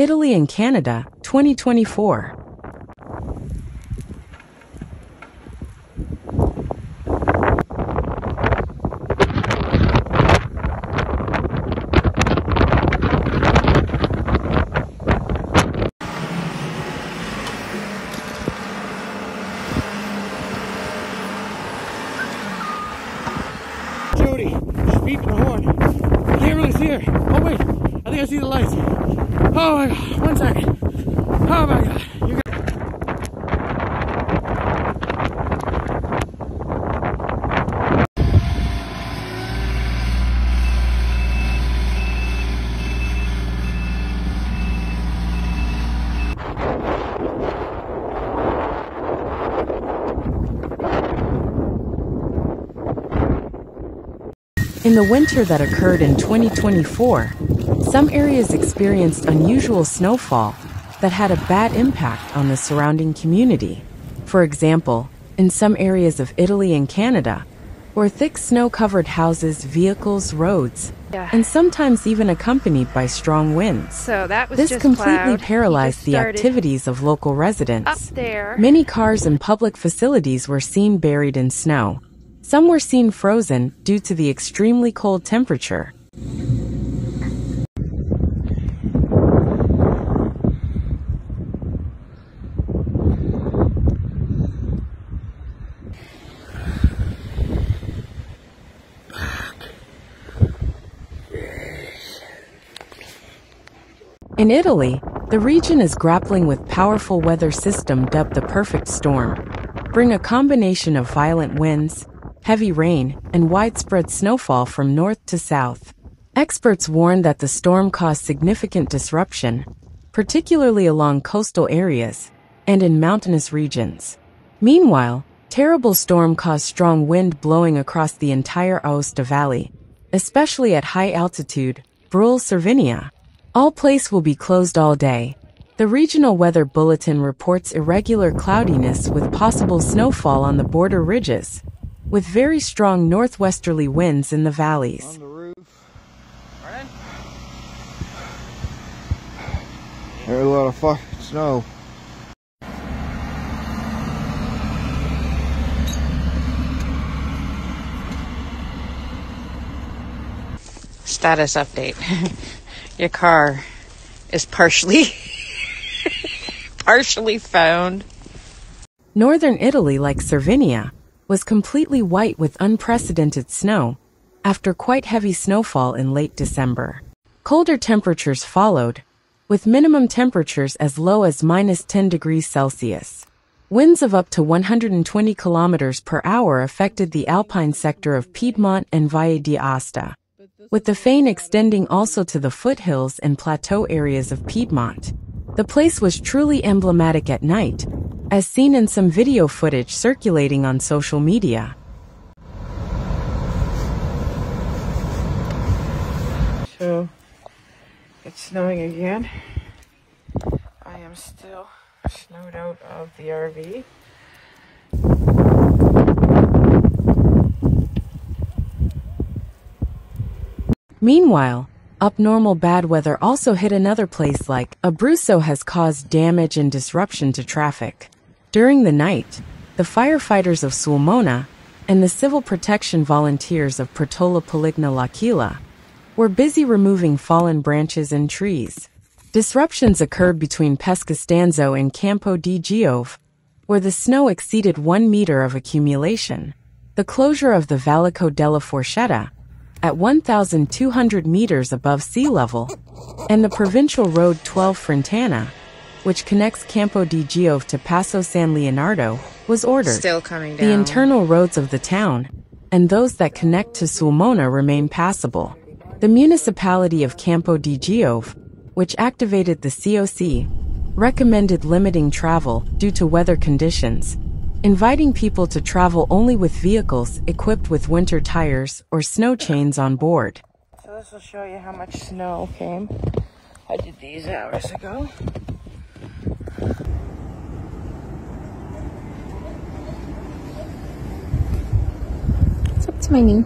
Italy and Canada, 2024. Jody, she's beeping the horn. I can't really see her. Oh wait, I think I see the lights. Oh my god, 1 second. Oh my god. You're In the winter that occurred in 2024, some areas experienced unusual snowfall that had a bad impact on the surrounding community. For example, in some areas of Italy and Canada, where thick snow covered houses, vehicles, roads, and sometimes even accompanied by strong winds. So that was This just completely cloud. paralyzed the activities of local residents. Up there. Many cars and public facilities were seen buried in snow. Some were seen frozen due to the extremely cold temperature. In Italy, the region is grappling with powerful weather system dubbed the perfect storm, bring a combination of violent winds, heavy rain, and widespread snowfall from north to south. Experts warn that the storm caused significant disruption, particularly along coastal areas and in mountainous regions. Meanwhile, terrible storm caused strong wind blowing across the entire Aosta Valley, especially at high altitude, rural Sardinia. All places will be closed all day. The regional weather bulletin reports irregular cloudiness with possible snowfall on the border ridges, with very strong northwesterly winds in the valleys. on the roof. Morning. There's a lot of fucking snow. Status update. Your car is partially found. Northern Italy, like Sardinia, was completely white with unprecedented snow after quite heavy snowfall in late December. Colder temperatures followed, with minimum temperatures as low as -10 degrees Celsius. Winds of up to 120 kilometers per hour affected the alpine sector of Piedmont and Valle d'Aosta, with the Fane extending also to the foothills and plateau areas of Piedmont. The place was truly emblematic at night, as seen in some video footage circulating on social media. So, it's snowing again. I am still snowed out of the RV. Meanwhile, abnormal bad weather also hit another place like Abruzzo has caused damage and disruption to traffic. During the night, the firefighters of Sulmona and the civil protection volunteers of Pertola Poligna L'Aquila were busy removing fallen branches and trees. Disruptions occurred between Pescocostanzo and Campo di Giove, where the snow exceeded 1 meter of accumulation. The closure of the Vallico della Forchetta, at 1,200 meters above sea level, and the provincial road 12 Frentana, which connects Campo di Giove to Passo San Leonardo, was ordered. Still coming down. The internal roads of the town, and those that connect to Sulmona, remain passable. The municipality of Campo di Giove, which activated the COC, recommended limiting travel due to weather conditions, inviting people to travel only with vehicles equipped with winter tires or snow chains on board. So this will show you how much snow came. I did these hours ago. It's up to my knee.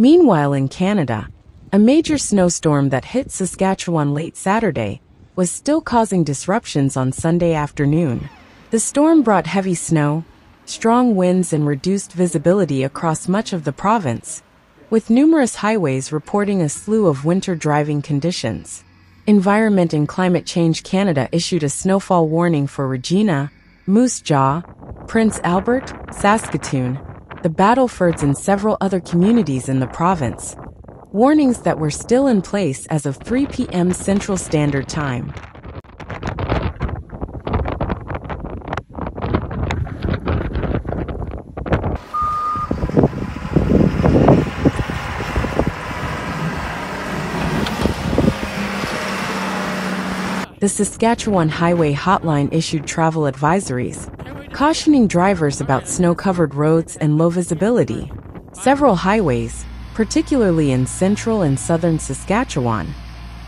Meanwhile, in Canada, a major snowstorm that hit Saskatchewan late Saturday was still causing disruptions on Sunday afternoon. The storm brought heavy snow, strong winds, and reduced visibility across much of the province, with numerous highways reporting a slew of winter driving conditions. Environment and Climate Change Canada issued a snowfall warning for Regina, Moose Jaw, Prince Albert, Saskatoon, the Battlefords, and several other communities in the province. Warnings that were still in place as of 3 p.m. Central Standard Time. The Saskatchewan Highway Hotline issued travel advisories, cautioning drivers about snow-covered roads and low visibility. Several highways, particularly in central and southern Saskatchewan,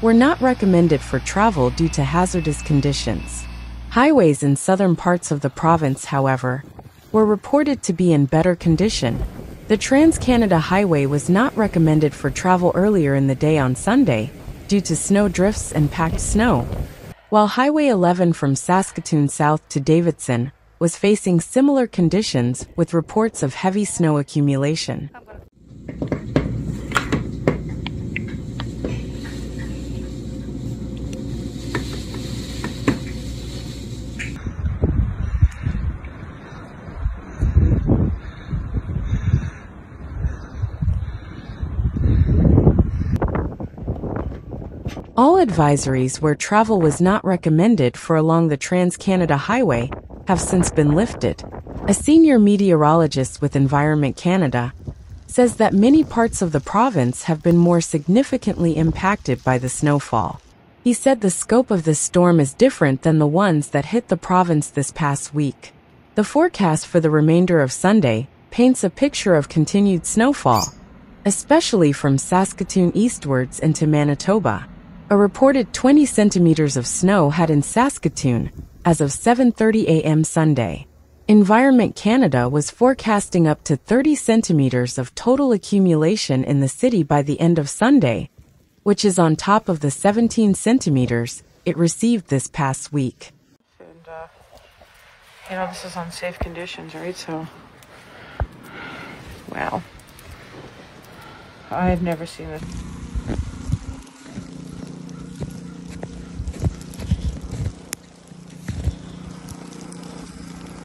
were not recommended for travel due to hazardous conditions. Highways in southern parts of the province, however, were reported to be in better condition. The Trans-Canada Highway was not recommended for travel earlier in the day on Sunday due to snow drifts and packed snow, while Highway 11 from Saskatoon south to Davidson was facing similar conditions with reports of heavy snow accumulation. All advisories where travel was not recommended for along the Trans-Canada Highway have since been lifted. A senior meteorologist with Environment Canada says that many parts of the province have been more significantly impacted by the snowfall. He said the scope of this storm is different than the ones that hit the province this past week. The forecast for the remainder of Sunday paints a picture of continued snowfall, especially from Saskatoon eastwards into Manitoba. A reported 20 centimeters of snow had in Saskatoon as of 7:30 a.m. Sunday. Environment Canada was forecasting up to 30 centimeters of total accumulation in the city by the end of Sunday, which is on top of the 17 centimeters it received this past week. And, this is unsafe conditions, right? So, wow. I've never seen this.